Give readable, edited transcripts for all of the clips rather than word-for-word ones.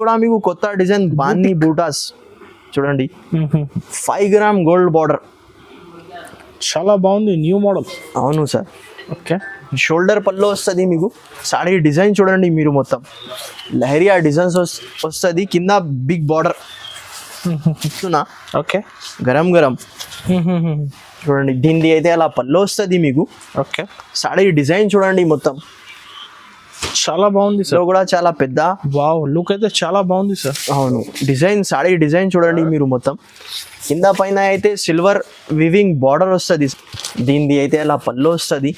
కూడా మీకు కొత్త డిజైన్ బాందీ బూటాస్ చూడండి 5 గ్రామ్ గోల్డ్ బార్డర్, చాలా బాగుంది, న్యూ మోడల్. అవును సార్. ఓకే, షోల్డర్ పల్లో వస్తుంది మీకు. సారీ డిజైన్ చూడండి మీరు, మొత్తం లహరియా డిజైన్స్ వస్తుంది, కింద బిగ్ బార్డర్. ఓకే, గరం గరం చూడండి. దీనిది అయితే అలా పల్లో వస్తుంది మీకు. ఓకే, సారీ డిజైన్ చూడండి మొత్తం చాలా బాగుంది సార్. కూడా చాలా పెద్ద, వావ్, లుక్ అయితే చాలా బాగుంది సార్. అవును. డిజైన్ సారీ డిజైన్ చూడండి మీరు మొత్తం. కింద పైన అయితే సిల్వర్ వివింగ్ బార్డర్ వస్తుంది. దీనిది అయితే అలా పల్లో వస్తుంది,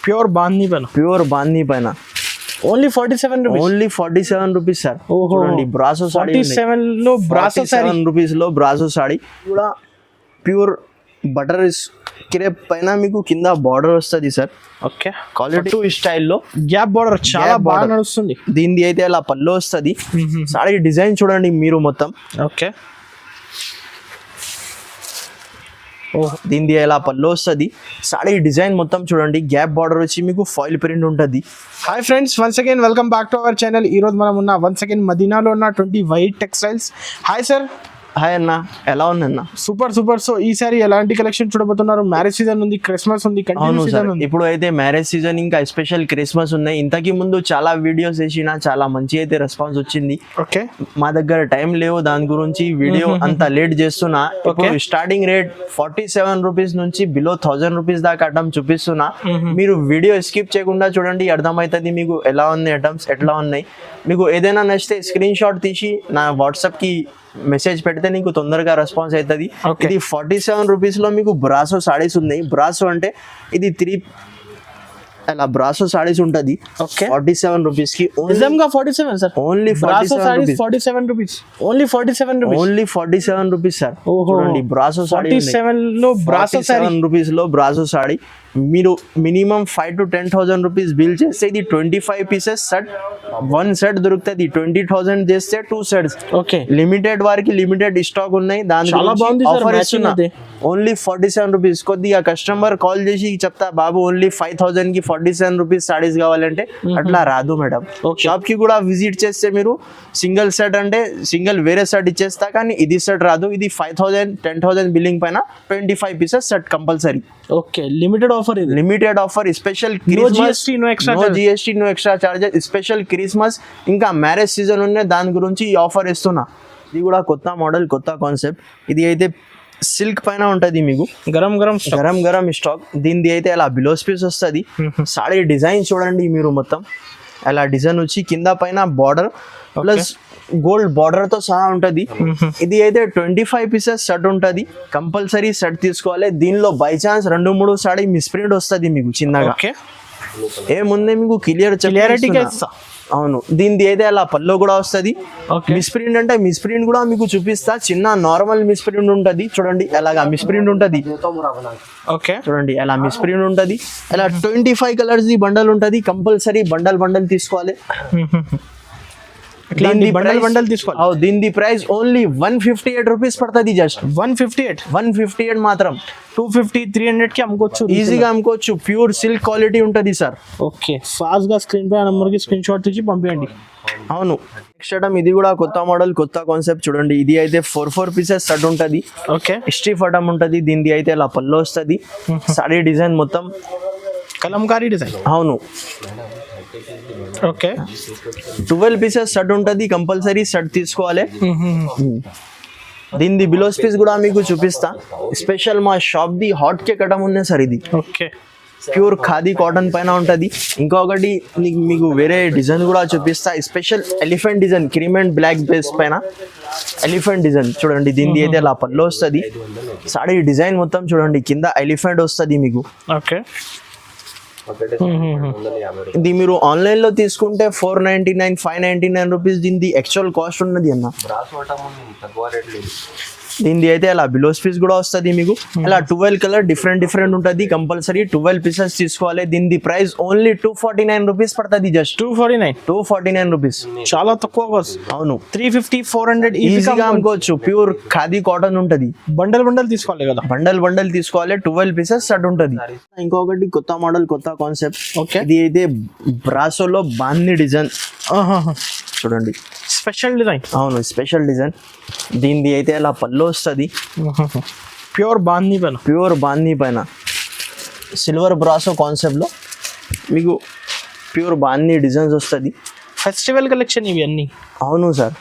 ప్యూర్ బాందీ పైన, ప్యూర్ బాందీ పైన. Only 47 rupees, only 47 rupees sir. చూడండి బ్రాసో సారీ 47 లో బ్రాసో సారీ, 47 రూపీస్ లో బ్రాసో సారీ కూడా ప్యూర్ బటర్ క్రేప్ పైన మీకు కింద బార్డర్ వస్తుంది సార్. ఓకే, క్వాలిటీ స్టైల్లో గ్యాప్ బార్డర్ చాలా బాగా నడుస్తుంది. దీనిది అయితే అలా పల్లో వస్తుంది. సారీ డిజైన్ చూడండి మీరు మొత్తం. ఓకే, దీనిది ఎలా పల్లో వస్తుంది. సారీ డిజైన్ మొత్తం చూడండి, గ్యాప్ బార్డర్ వచ్చి మీకు ఫాయిల్ ప్రింట్ ఉంటుంది. Hi friends, once again welcome back to our channel. ఈరోజు మనం ఉన్న వన్స్ అగైన్ మదీనాలో ఉన్న 20 white textiles. Hi sir. Hi అన్న, ఎలా ఉందన్న? Super super. సో ఈసారి ఎలాంటి కలెక్షన్ చూడబోతున్నారు? మ్యారేజ్ సీజన్ ఉంది, క్రిస్మస్ ఉంది, కంటిన్యూ సీజన్ ఉంది. ఇప్పుడు అయితే మ్యారేజ్ సీజన్ ఇంకా స్పెషల్ క్రిస్మస్ ఉన్నాయి. ఇంతకి ముందు చాలా వీడియోస్ వేసిన, చాలా మంచి అయితే రెస్పాన్స్ వచ్చింది. ఓకే, మా దగ్గర టైం లేవు దాని గురించి వీడియో అంత లేట్ చేస్తున్నా. ఇప్పుడు స్టార్టింగ్ రేట్ 47 రూపీస్ నుంచి బిలో 1000 రూపీస్ దాకా ఐటమ్ చూపిస్తున్నా. మీరు వీడియో స్కిప్ చేయకుండా చూడండి, అర్థమవుతుంది మీకు ఎలా ఉన్నాయి ఐటమ్స్, ఎట్లా ఉన్నాయి. మీకు ఏదైనా నచ్చితే స్క్రీన్ షాట్ తీసి నా వాట్సాప్ కి మెసేజ్ పెడితే నీకు తొందరగా రెస్పాన్స్ అవుతుంది. ఇది 47 రూపీస్ లో మీకు బ్రాసో సారీస్ ఉన్నాయి. బ్రాసో అంటే ఇది 3 అలా బ్రాసో సారీస్ ఉంటుంది. 47 రూపీస్ కి. నిజంగా 47 sir, only 47 rupees, only 47 rupees, only 47 rupees sir. చూడండి బ్రాసో సారీ 47 లో బ్రాసో సారీ, 47 రూపీస్ లో బ్రాసో సారీ. మీరు మినిమం 5,000 to 10,000 రూపీస్ బిల్ చేస్తే ఇది 25 పీసెస్ సెట్, 1 సెట్ దొరుకుతుంది. 20,000 చేస్తే 2 సెట్స్. ఓకే, లిమిటెడ్ వారికి లిమిటెడ్ స్టాక్ ఉన్నాయి. దాని ఆఫర్ ఇస్తున్నా. Only 47 rupees. కొద్దిగా కస్టమర్ కాల్ చేసి చెప్తా, బాబు ఓన్లీ 5,000 కి 47 రూపీస్ సారీస్ కావాలంటే అట్లా రాదు మేడం. షాప్ కి కూడా విజిట్ చేస్తే మీరు సింగిల్ సెట్ అంటే సింగిల్ వేరే సెట్ ఇచ్చేస్తా, కానీ ఇది సెట్ రాదు. ఇది 5,000 10,000 బిల్లింగ్ పైన 25 pieces set compulsory. Okay, limited offer, ఇది limited offer. Special Christmas, no GST, no extra charges. Special Christmas ఇంకా మ్యారేజ్ సీజన్ ఉన్నాయి, దాని గురించి ఈ ఆఫర్ ఇస్తున్నా. ఇది కూడా కొత్త మోడల్, కొత్త కాన్సెప్ట్. ఇది అయితే సిల్క్ పైన ఉంటది మీకు, గరం గరం గరం గరం స్టాక్. దీనిది అయితే అలా బిలోస్ పీస్ వస్తుంది. సారీ డిజైన్ చూడండి మీరు మొత్తం. అలా డిజైన్ వచ్చి కింద పైన బార్డర్ ప్లస్ గోల్డ్ బార్డర్ తో సహా ఉంటది. ఇది అయితే 25 పీసెస్ సెట్ ఉంటది. కంపల్సరీ సెట్ తీసుకోవాలి. దీనిలో బై ఛాన్స్ 2-3 సారీ మిస్ప్రింట్ వస్తుంది మీకు చిన్నగా. ఏముంది మీకు క్లియారిటీ. అవును, దీనిది అయితే అలా పల్లో కూడా వస్తుంది. మిస్ప్రింట్ అంటే మిస్ప్రింట్ కూడా మీకు చూపిస్తా. చిన్న నార్మల్ మిస్ప్రింట్ ఉంటది చూడండి, అలాగా మిస్ప్రింట్ ఉంటది. ఓకే, చూడండి అలా మిస్ప్రింట్ ఉంటది. అలా 25 కలర్స్ ది బండల్ ఉంటది. కంపల్సరీ బండల్ తీసుకోవాలి. బండల్ తీసుకోవాలి. దీని ప్రైస్ ఓన్లీ 158 రూపీస్ పడుతుంది. జస్ట్ 158 మాత్రం. 250 300 కి అమ్ముకోవచ్చు, ఈజీగా అమ్ముకోవచ్చు. ప్యూర్ సిల్క్ క్వాలిటీ ఉంటుంది సార్. ఓకే, ఫాస్ట్ గా స్క్రీన్ పై నంబర్ కి స్క్రీన్ షాట్ తీసి పంపించండి. అవును, నెక్స్ట్ ఐటమ్ ఇది కూడా కొత్త మోడల్, కొత్త కాన్సెప్ట్. చూడండి ఇది అయితే 4 పీసెస్ సెట్ ఉంటది. ఓకే, స్టిఫ్ ఐటమ్ ఉంటది. దీనిది అయితే అలా పల్లో వస్తుంది. సారీ డిజైన్ మొత్తం కలంకారీ డిజైన్. అవును, ఓకే, 12 పీసెస్ సెట్ ఉంటుంది. కంపల్సరీ సెట్ తీసుకోవాలి. దీనిది బిలోస్ పీస్ కూడా మీకు చూపిస్తా. స్పెషల్ మా షాప్ ది హాట్ కేక్ ఐటమ్ ఉన్నాయి సార్. ఇది ఓకే, ప్యూర్ ఖాదీ కాటన్ పైన ఉంటది. ఇంకొకటి మీకు వేరే డిజైన్ కూడా చూపిస్తా. Special elephant design, cream and black base పైన ఎలిఫెంట్ డిజైన్ చూడండి. దీనిది అయితే అలా పల్లో వస్తుంది. సారీ డిజైన్ మొత్తం చూడండి, కింద ఎలిఫెంట్ వస్తుంది మీకు. ఓకే, ఇది మీరు ఆన్లైన్ లో తీసుకుంటే 499 599 రూపీస్. దీనిది యాక్చువల్ కాస్ట్ ఉన్నది అన్న. దీనిది అయితే అలా బిలోస్ పీస్ కూడా వస్తుంది మీకు. అలా 12 కలర్ డిఫరెంట్ ఉంటుంది. కంపల్సరీ 12 పీసెస్ తీసుకోవాలి. దీనిది ప్రైస్ ఓన్లీ 249 రూపీస్ పడుతుంది. జస్ట్ 249 రూపీస్, చాలా తక్కువ కాస్ట్. అవును, 350 400 ఈజీగా అమ్ముకోవచ్చు. ప్యూర్ ఖాదీ కాటన్ ఉంటది. బండల్ తీసుకోవాలి కదా, బండల్ తీసుకోవాలి. 12 పీసెస్ సెట్ ఉంటది. ఇంకొకటి కొత్త మోడల్, కొత్త కాన్సెప్ట్. ఓకే, ఇది అయితే బ్రాసోలో బాందీ డిజైన్. చూడండి. Special design. అవును, స్పెషల్ డిజైన్. దీనిది అయితే అలా పళ్ళు వస్తుంది, ప్యూర్ బాందీ పైన. ప్యూర్ బాందీ పైన సిల్వర్ బ్రాసో కాన్సెప్ట్లో మీకు ప్యూర్ బాందీ డిజైన్స్ వస్తుంది. ఫెస్టివల్ కలెక్షన్ ఇవి అన్నీ. అవును సార్.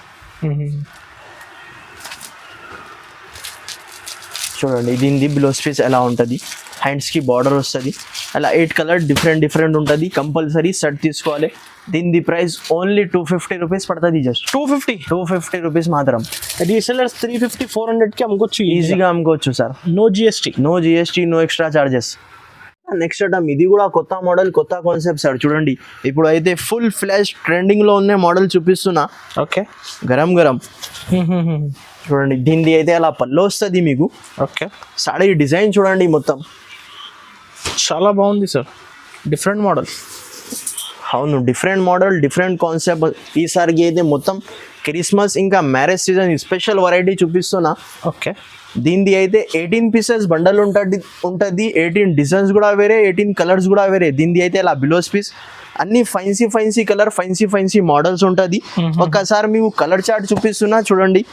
చూడండి దీనిది బ్లౌజ్ పీస్ ఎలా ఉంటుంది, హ్యాండ్స్కి బార్డర్ వస్తుంది, అలా 8 కలర్ డిఫరెంట్ ఉంటుంది. కంపల్సరీ సెట్ తీసుకోవాలి. దీనిది ప్రైస్ ఓన్లీ 250 రూపీస్ పడుతుంది. జస్ట్ 250 రూపీస్ మాత్రం. రీసెలర్స్ 350 400కి అమ్ముకోవచ్చు, ఈజీగా అమ్ముకోవచ్చు sir. No GST, no extra charges. Next item ఇది కూడా కొత్త మోడల్, కొత్త కాన్సెప్ట్ సార్. చూడండి ఇప్పుడు అయితే ఫుల్ ఫ్లాష్ ట్రెండింగ్లో ఉన్న మోడల్ చూపిస్తున్నా. ఓకే, గరం చూడండి. దీనిది అయితే అలా పళ్ళు వస్తుంది మీకు. ఓకే, సాడీ డిజైన్ చూడండి మొత్తం చాలా బాగుంది సార్. Different model. అవును, డిఫరెంట్ మోడల్, డిఫరెంట్ కాన్సెప్ట్. ఈసారికి అయితే మొత్తం క్రిస్మస్ ఇంకా మ్యారేజ్ సీజన్ స్పెషల్ వెరైటీ చూపిస్తున్నా. ఓకే, దీనిది అయితే 18 పీసెస్ బండల్ ఉంటుంది. 18 డిజైన్స్ కూడా వేరే, 18 కలర్స్ కూడా వేరే. దీనిది అయితే అలా బ్లౌజ్ పీస్ అన్ని ఫైన్సీ కలర్, ఫైన్సీ మోడల్స్ ఉంటుంది. ఒక్కసారి మీకు కలర్ చార్ట్ చూపిస్తున్నా చూడండి.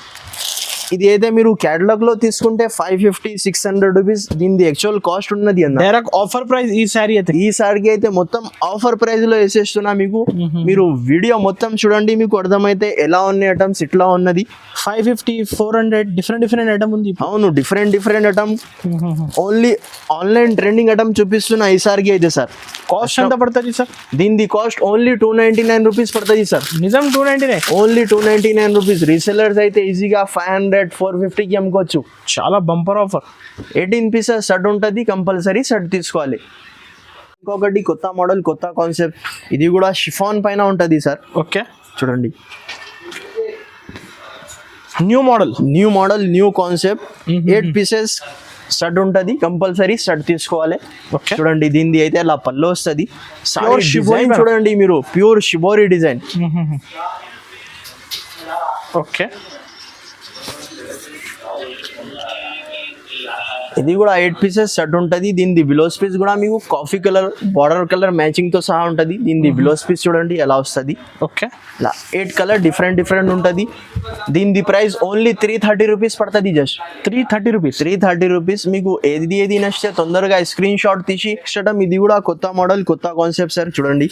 ఇది అయితే మీరు క్యాటలాగ్ లో తీసుకుంటే 550-600 రూపీస్. దీనిది యాక్చువల్ కాస్ట్ ఉన్నది అన్న. డైరెక్ట్ ఆఫర్ ప్రైస్ ఈ సారీ అయితే. ఈ సారికి అయితే మొత్తం ఆఫర్ ప్రైస్ లో వేసేస్తున్నా మీకు. మీరు వీడియో మొత్తం చూడండి, మీకు అర్థమైతే ఎలా ఉన్నాయి ఐటమ్స్, ఇట్లా ఉన్నది. 550 400 డిఫరెంట్ ఐటమ్ ఉంది. అవును, different item. Only online trending item చూపిస్తున్నా ఈసారికి అయితే సార్. కాస్ట్ ఎంత పడుతుంది సార్? దీనిది కాస్ట్ ఓన్లీ 299 రూపీస్ పడుతుంది సార్. నిజం 299? Only 299 rupees. రీసెలర్స్ అయితే ఈజీగా 500-450కి అమ్ముకోవచ్చు. చాలా బంపర్ ఆఫర్. 18 పీసెస్ సెట్ ఉంటుంది, కంపల్సరీ సెట్ తీసుకోవాలి. ఇంకొకటి కొత్త మోడల్, కొత్త కాన్సెప్ట్. ఇది కూడా షిఫాన్ పైన ఉంటుంది సార్. ఓకే, చూడండి new model, new concept. 8 pieces set ఉంటుంది, కంపల్సరీ సెట్ తీసుకోవాలి. ఓకే, చూడండి దీనిది అయితే అలా పళ్ళు వస్తుంది. Pure shibori డిజైన్ చూడండి మీరు, ప్యూర్ షిబోరి డిజైన్. ఓకే, ఇది కూడా 8 పీసెస్ సెట్ ఉంటుంది. దీనిది బ్లౌజ్ పీస్ కూడా మీకు coffee colour, border colour matching తో సహా ఉంటుంది. దీనిది బ్లౌజ్ పీస్ చూడండి ఎలా వస్తుంది. ఓకే, ఇలా 8 కలర్ డిఫరెంట్ ఉంటుంది. దీనిది ప్రైస్ ఓన్లీ 330 రూపీస్ పడుతుంది. Just 330 rupees. మీకు ఏది నచ్చితే తొందరగా స్క్రీన్ షాట్ తీసి ఇష్టం. ఇది కూడా కొత్త మోడల్, కొత్త కాన్సెప్ట్ సార్. చూడండి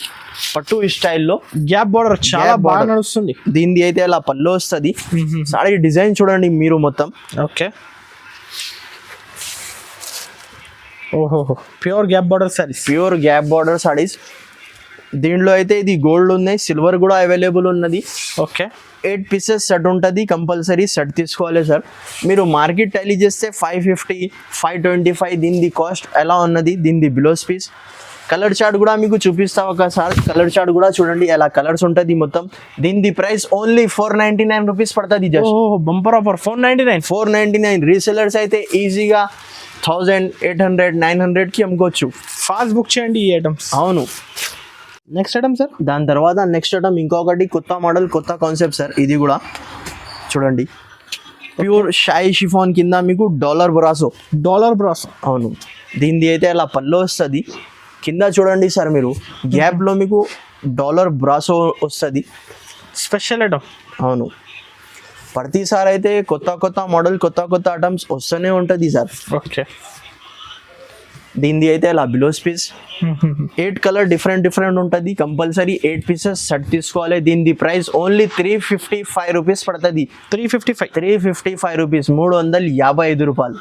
పట్టు స్టైల్లో గ్యాప్ బార్డర్ చాలా బాగా నడుస్తుంది. దీనిది అయితే అలా పళ్ళు వస్తుంది. సారీ డిజైన్ చూడండి మీరు మొత్తం. ఓకే, ఓహో, ప్యూర్ గ్యాప్ బార్డర్ సారీస్. దీంట్లో అయితే ఇది గోల్డ్ ఉన్నాయి, సిల్వర్ కూడా అవైలబుల్ ఉన్నది. ఓకే, 8 పీసెస్ సెట్ ఉంటుంది, కంపల్సరీ సెట్ తీసుకోవాలి సార్. మీరు మార్కెట్ టాలీ చేస్తే 550-525 దీనిది కాస్ట్ ఎలా ఉన్నది. దీనిది బ్లౌజ్ పీస్. కలర్ చార్ట్ కూడా మీకు చూపిస్తా ఒకసారి. కలర్ చార్ట్ కూడా చూడండి ఎలా కలర్స్ ఉంటుంది మొత్తం. దీనిది ప్రైస్ ఓన్లీ 499 రూపీస్ పడుతుంది. Just bumper offer 499. రీసెలర్స్ అయితే ఈజీగా 1800-900కి అమ్ముకోవచ్చు. ఫాస్ట్ బుక్ చేయండి ఈ ఐటమ్స్. అవును. Next item sir. దాని తర్వాత నెక్స్ట్ ఐటమ్ ఇంకొకటి కొత్త మోడల్, కొత్త కాన్సెప్ట్ సార్. ఇది కూడా చూడండి ప్యూర్ షాయి షిఫాన్ కింద మీకు డాలర్ బ్రాసో. అవును, దీనిది అయితే అలా పళ్ళు వస్తుంది. కింద చూడండి సార్ మీరు, గ్యాప్లో మీకు డాలర్ బ్రాసో వస్తుంది. Special item. అవును, ప్రతిసారి అయితే కొత్త మోడల్, కొత్త ఐటమ్స్ వస్తూనే ఉంటుంది సార్. ఓకే, దీనిది అయితే అలా బ్లౌజ్ పీస్. 8 కలర్ డిఫరెంట్ ఉంటుంది. కంపల్సరీ 8 పీసెస్ సెట్ తీసుకోవాలి. దీనిది ప్రైస్ ఓన్లీ 355 రూపీస్ పడుతుంది. 355 రూపీస్, 355 రూపాయలు.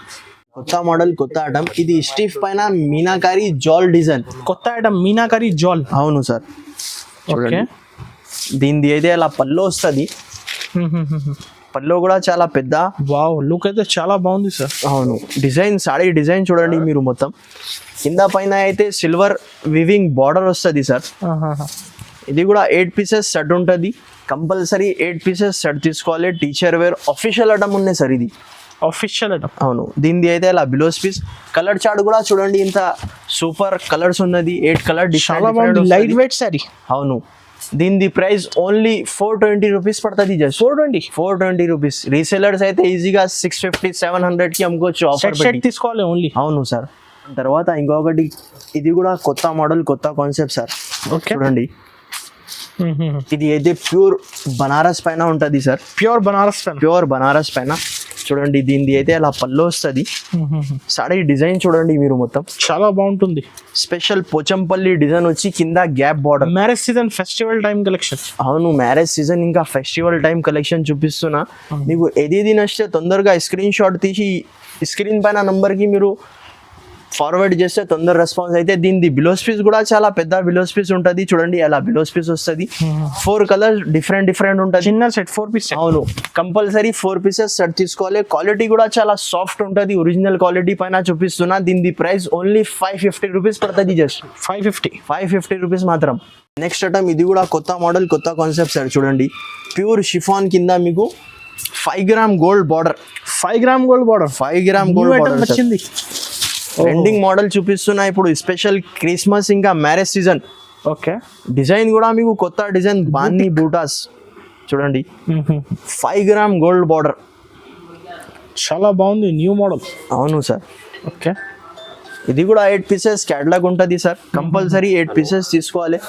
కొత్త మోడల్, కొత్త ఐటమ్. ఇది స్టిఫ్ పైన మీనాకారి జాల్ డిజైన్. కొత్త ఐటమ్ మీనాకారి జాల్. అవును సార్. చూడండి దీనిది అయితే అలా పళ్ళు వస్తుంది. పళ్ళు కూడా చాలా పెద్ద. వావ్, లుక్ అయితే చాలా బాగుంది సార్. అవును, డిజైన్, సాడీ డిజైన్ చూడండి మీరు మొత్తం. కింద పైన అయితే సిల్వర్ వివింగ్ బార్డర్ వస్తుంది సార్. ఇది కూడా 8 పీసెస్ సెట్ ఉంటుంది. కంపల్సరీ 8 పీసెస్ సెట్ తీసుకోవాలి. టీచర్ వేర్ ఆఫీషియల్ ఐటమ్ ఉన్నాయి సార్. ఇది ఆఫీషియల్ ఐటమ్. అవును, దీనిది అయితే అలా బ్లౌజ్ పీస్. కలర్ చార్ట్ కూడా చూడండి, ఇంత సూపర్ కలర్స్ ఉన్నది. 8 colour different, light weight sari. అవును, దీనిది ప్రైస్ ఓన్లీ 420 రూపీస్ పడుతుంది. Just 420 rupees. రీసెలర్స్ అయితే ఈజీగా 650-700కి అమ్ముకోవచ్చు. ఆఫర్ తీసుకోవాలి ఓన్లీ. అవును సార్. తర్వాత ఇంకొకటి, ఇది కూడా కొత్త మోడల్, కొత్త కాన్సెప్ట్ సార్. ఓకే, చూడండి ఇది అయితే ప్యూర్ బనారస్ పైన ఉంటుంది sir. Pure Banaras pen. Pure Banaras పైన చూడండి, దీనిది అయితే అలా పళ్ళు వస్తుంది. సారీ డిజైన్ చూడండి మీరు మొత్తం చాలా బాగుంటుంది. స్పెషల్ పోచంపల్లి డిజైన్ వచ్చి కింద gap border. Marriage season festival time collection. అవును, మ్యారేజ్ సీజన్ ఇంకా ఫెస్టివల్ టైం కలెక్షన్ చూపిస్తున్నా. మీకు ఏది నచ్చితే తొందరగా స్క్రీన్ షాట్ తీసి స్క్రీన్ పైన నంబర్కి మీరు ఫార్వర్డ్ చేస్తే తొందర రెస్పాన్స్ అయితే. దీనిది బిలోస్ పీస్ కూడా చాలా పెద్ద బిలోస్ పీస్ ఉంటుంది చూడండి, అలా బిలోస్ పీస్ వస్తుంది. 4 కలర్స్ డిఫరెంట్ ఉంటుంది. చిన్న సెట్ 4 పీస్. అవును, కంపల్సరీ 4 పీసెస్ సెట్ తీసుకోవాలి. క్వాలిటీ కూడా చాలా సాఫ్ట్ ఉంటుంది, ఒరిజినల్ క్వాలిటీ పైన చూపిస్తున్నా. దీని ప్రైస్ ఓన్లీ 550 రూపీస్ పడుతుంది. జస్ట్ 550 రూపీస్ మాత్రం. నెక్స్ట్ ఐటమ్ ఇది కూడా కొత్త మోడల్, కొత్త కాన్సెప్ట్ సార్. చూడండి, ప్యూర్ షిఫాన్ కింద మీకు 5 gram gold border. 5 gram gold border. 5 gram gold border వచ్చింది. ట్రెండింగ్ మోడల్ చూపిస్తున్నా ఇప్పుడు, స్పెషల్ క్రిస్మస్ ఇంకా మ్యారేజ్ సీజన్. ఓకే, డిజైన్ కూడా మీకు కొత్త డిజైన్, బాన్ని బూటాస్ చూడండి. 5 గ్రామ్ గోల్డ్ బార్డర్ చాలా బాగుంది, న్యూ మోడల్. అవును సార్. ఓకే, ఇది కూడా 8 పీసెస్ క్యాటలాగ్ ఉంటుంది సార్. కంపల్సరీ 8 పీసెస్ తీసుకోవాలి.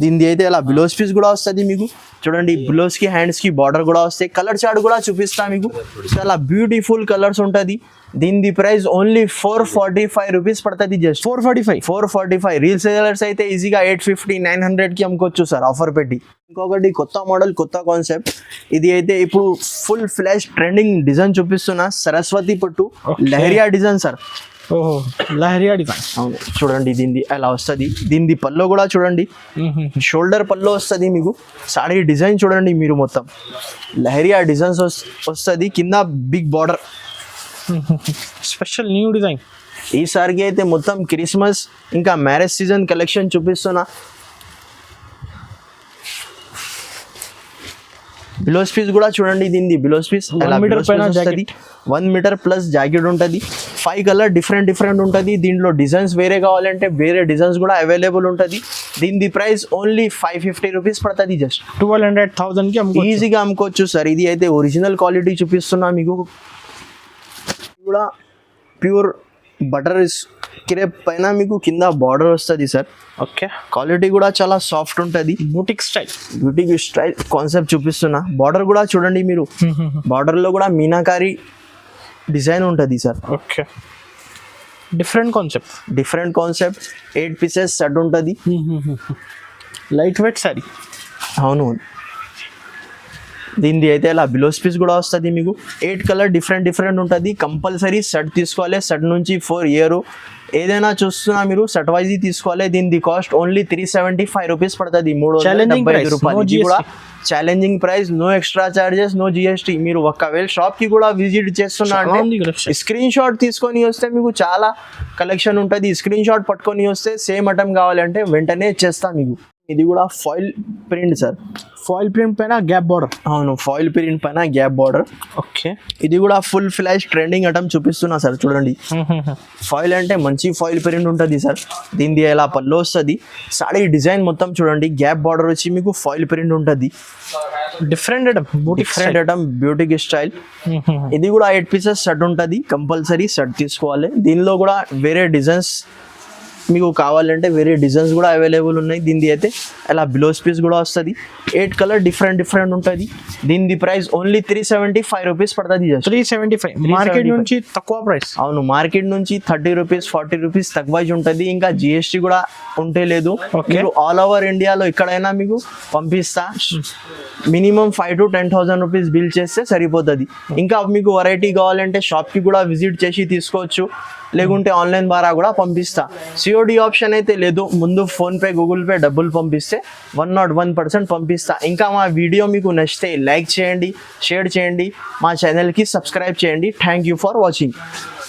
దీనిది అయితే ఇలా బిలోస్ పీస్ కూడా వస్తుంది మీకు చూడండి. బిలోస్ కి హ్యాండ్స్ కి బార్డర్ కూడా వస్తాయి. కలర్ చార్ట్ కూడా చూపిస్తా మీకు, చాలా బ్యూటిఫుల్ కలర్స్ ఉంటుంది. దీని ప్రైస్ ఓన్లీ 445 రూపీస్ పడుతుంది. జస్ట్ 445. రీల్ సేలర్స్ అయితే ఈజీగా 850-900కి అమ్ముకోవచ్చు సార్ ఆఫర్ పెట్టి. ఇంకొకటి కొత్త మోడల్, కొత్త కాన్సెప్ట్. ఇది అయితే ఇప్పుడు ఫుల్ ఫ్లాష్ ట్రెండింగ్ డిజైన్ చూపిస్తున్నా. సరస్వతి పట్టు లహరియా డిజైన్ సార్. ఓహో, లహరియా డిజైన్. అవును చూడండి, దీనిది అలా వస్తుంది. దీనిది పల్లో కూడా చూడండి, షోల్డర్ పల్లో వస్తుంది మీకు. సారీ డిజైన్ చూడండి మీరు మొత్తం లహరియా డిజైన్స్ వస్తుంది. కింద big border, special new design. ఈసారికి అయితే మొత్తం క్రిస్మస్ ఇంకా మ్యారేజ్ సీజన్ కలెక్షన్ చూపిస్తున్నా. బిలోస్ పీస్ కూడా చూడండి, దీనిది blouse piece 1 metre plus jacket ఉంటుంది. 5 కలర్ డిఫరెంట్ ఉంటుంది. దీంట్లో డిజైన్స్ వేరే కావాలంటే వేరే డిజైన్స్ కూడా అవైలబుల్ ఉంటుంది. దీని ప్రైస్ ఓన్లీ 550 రూపీస్ పడుతుంది. జస్ట్ 1200,000కి ఈజీగా అమ్ముకోవచ్చు సార్. ఇది అయితే ఒరిజినల్ క్వాలిటీ చూపిస్తున్నా మీకు. కూడా ప్యూర్ బటర్ క్రేప్ పైన మీకు కింద బార్డర్ వస్తుంది సార్. ఓకే, క్వాలిటీ కూడా చాలా సాఫ్ట్ ఉంటుంది. బూటిక్ స్టైల్ కాన్సెప్ట్ చూపిస్తున్నా. బార్డర్ కూడా చూడండి మీరు, బార్డర్ లో కూడా మీనాకారి డిజైన్ ఉంటుంది sir. Okay, different concept. 8 pieces set ఉంటుంది. Lightweight sari. అవును, దీనిది అయితే ఇలా బిలోస్ పీస్ కూడా వస్తుంది మీకు. 8 కలర్ డిఫరెంట్ ఉంటుంది. కంపల్సరీ సెట్ తీసుకోవాలి. సెట్ నుంచి 4 ఇయర్ ఏదైనా చూస్తున్నా మీరు సెట్ వైజ్ తీసుకోవాలి. దీని కాస్ట్ ఓన్లీ 375 రూపీస్ పడుతుంది. 375 రూపాయలు. ఇది కూడా challenging price, no extra charges, no GST. మీరు ఒకవేళ షాప్ కి కూడా విజిట్ చేస్తున్నా అంటే స్క్రీన్ షాట్ తీసుకొని వస్తే మీకు చాలా కలెక్షన్ ఉంటుంది. స్క్రీన్ షాట్ పట్టుకొని వస్తే సేమ్ ఐటమ్ కావాలంటే వెంటనే చేస్తా మీకు. ఇది కూడా foil print sir. Foil print పైన గ్యాప్ బార్డర్. అవును, ఫాయిల్ ప్రింట్ పైన గ్యాప్ బార్డర్. ఓకే, ఇది కూడా ఫుల్ ఫ్లాష్ ట్రెండింగ్ ఐటమ్ చూపిస్తున్నా సార్. చూడండి, ఫాయిల్ అంటే మంచి ఫాయిల్ ప్రింట్ ఉంటుంది సార్. దీనిది ఎలా పళ్ళు వస్తుంది. సారీ డిజైన్ మొత్తం చూడండి, గ్యాప్ బార్డర్ వచ్చి మీకు ఫాయిల్ ప్రింట్ ఉంటుంది. Different item, boutique style. ఇది కూడా 8 పీసెస్ సెట్ ఉంటుంది. కంపల్సరీ సెట్ తీసుకోవాలి. దీనిలో కూడా వేరే డిజైన్స్ మీకు కావాలంటే వేరే డిజైన్స్ కూడా అవైలబుల్ ఉన్నాయి. దీనిది అయితే అలా బ్లౌజ్ పీస్ కూడా వస్తుంది. 8 కలర్ డిఫరెంట్ ఉంటుంది. దీని ప్రైస్ ఓన్లీ 375 రూపీస్ పడుతుంది. 375 మార్కెట్ నుంచి తక్కువ ప్రైస్. అవును, మార్కెట్ నుంచి 30 రూపీస్ 40 రూపీస్ తక్కువ ఉంటుంది. ఇంకా జిఎస్టీ కూడా ఉంటే లేదు. మీరు ఆల్ ఓవర్ ఇండియాలో ఎక్కడైనా మీకు పంపిస్తా. మినిమం 5,000 to 10,000 రూపీస్ బిల్ చేస్తే సరిపోతుంది. ఇంకా మీకు వెరైటీ కావాలంటే షాప్కి కూడా విజిట్ చేసి తీసుకోవచ్చు, లేకుంటే ఆన్లైన్ ద్వారా కూడా పంపిస్తా. సిఓడి ఆప్షన్ అయితే లేదు. ముందు ఫోన్పే, గూగుల్ పే డబ్బులు పంపిస్తే 101% పంపిస్తా. ఇంకా మా వీడియో మీకు నచ్చితే లైక్ చేయండి, షేర్ చేయండి, మా ఛానల్కి సబ్స్క్రైబ్ చేయండి. Thank you for watching.